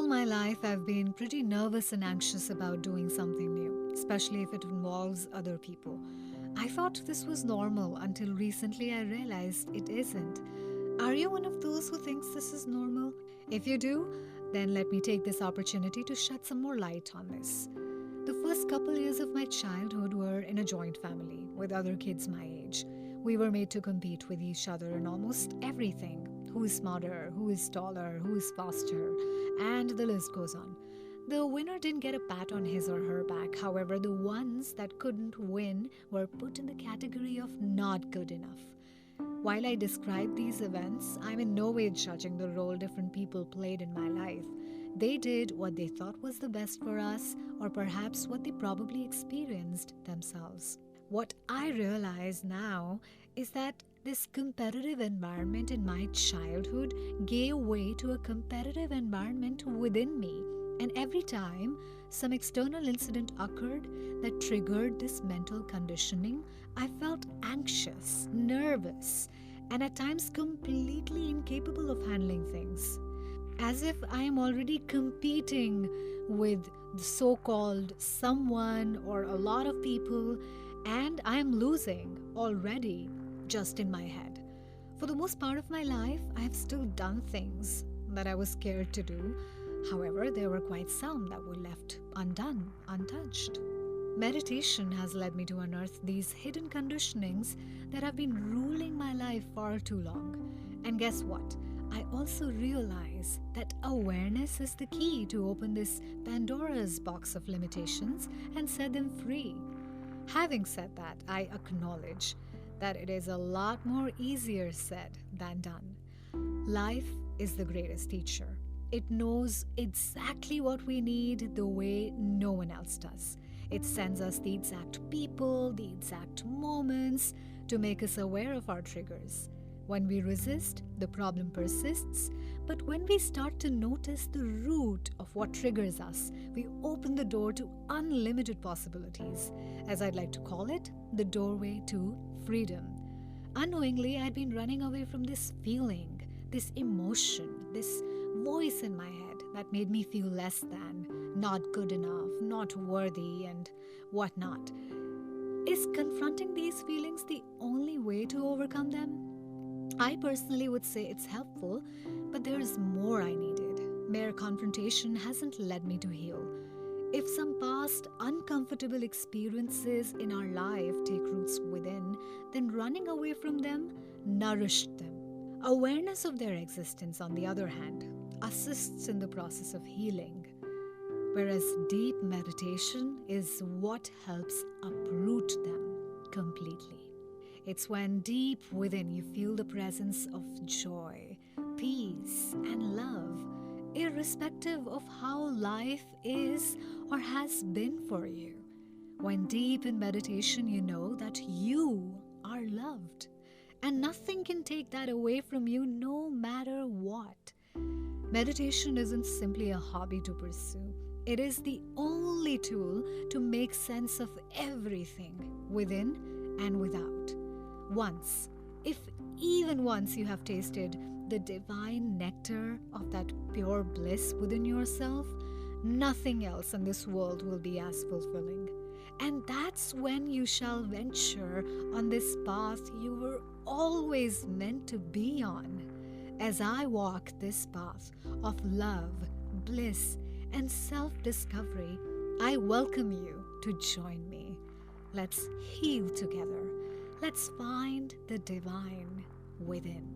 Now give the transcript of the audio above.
my life, I've been pretty nervous and anxious about doing something new, especially if it involves other people. I thought this was normal until recently I realized it isn't. Are you one of those who thinks this is normal? If you do, then let me take this opportunity to shed some more light on this. The first couple years of my childhood were in a joint family with other kids my age. We were made to compete with each other in almost everything: who is smarter, who is taller, who is faster, and the list goes on. The winner didn't get a pat on his or her back. However, the ones that couldn't win were put in the category of not good enough. While I describe these events, I'm in no way judging the role different people played in my life. They did what they thought was the best for us, or perhaps what they probably experienced themselves. What I realize now is that this competitive environment in my childhood gave way to a competitive environment within me. And every time some external incident occurred that triggered this mental conditioning, I felt anxious, nervous, and at times completely incapable of handling things. As if I am already competing with the so called someone or a lot of people, and I am losing already just in my head. For the most part of my life, I have still done things that I was scared to do. However, there were quite some that were left undone, untouched. Meditation has led me to unearth these hidden conditionings that have been ruling my life far too long. And guess what? I also realize that awareness is the key to open this Pandora's box of limitations and set them free. Having said that, I acknowledge that it is a lot more easier said than done. Life is the greatest teacher. It knows exactly what we need the way no one else does. It sends us the exact people, the exact moments to make us aware of our triggers. When we resist, the problem persists. But when we start to notice the root of what triggers us, we open the door to unlimited possibilities. As I'd like to call it, the doorway to freedom. Unknowingly, I'd been running away from this feeling, this emotion, this voice in my head that made me feel less than, not good enough, not worthy, and whatnot. Is confronting these feelings the only way to overcome them? I personally would say it's helpful, but there's more I needed. Mere confrontation hasn't led me to heal. If some past uncomfortable experiences in our life take roots within, then running away from them nourished them. Awareness of their existence, on the other hand, assists in the process of healing, whereas deep meditation is what helps uproot them completely. It's when deep within you feel the presence of joy, peace, and love, irrespective of how life is or has been for you. When deep in meditation, you know that you are loved, and nothing can take that away from you no matter what. Meditation isn't simply a hobby to pursue. It is the only tool to make sense of everything within and without. Once, if even once you have tasted the divine nectar of that pure bliss within yourself, nothing else in this world will be as fulfilling. And that's when you shall venture on this path you were always meant to be on. As I walk this path of love, bliss, and self-discovery, I welcome you to join me. Let's heal together. Let's find the divine within.